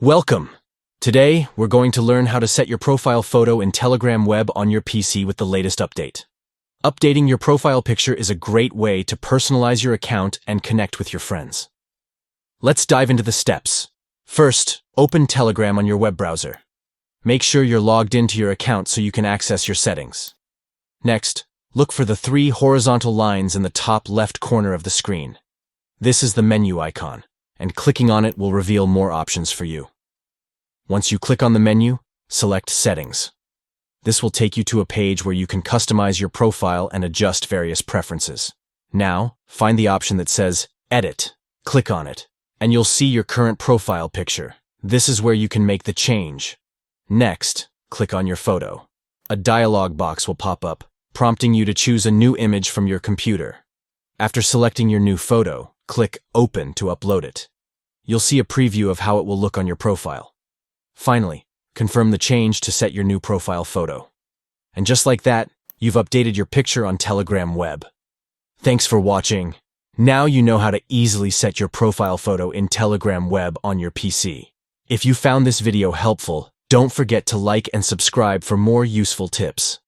Welcome! Today, we're going to learn how to set your profile photo in Telegram Web on your PC with the latest update. Updating your profile picture is a great way to personalize your account and connect with your friends. Let's dive into the steps. First, open Telegram on your web browser. Make sure you're logged into your account so you can access your settings. Next, look for the 3 horizontal lines in the top left corner of the screen. This is the menu icon, and clicking on it will reveal more options for you. Once you click on the menu, select Settings. This will take you to a page where you can customize your profile and adjust various preferences. Now, find the option that says Edit. Click on it, and you'll see your current profile picture. This is where you can make the change. Next, click on your photo. A dialog box will pop up, prompting you to choose a new image from your computer. After selecting your new photo, click Open to upload it. You'll see a preview of how it will look on your profile. Finally, confirm the change to set your new profile photo. And just like that, you've updated your picture on Telegram Web. Thanks for watching. Now you know how to easily set your profile photo in Telegram Web on your PC. If you found this video helpful, don't forget to like and subscribe for more useful tips.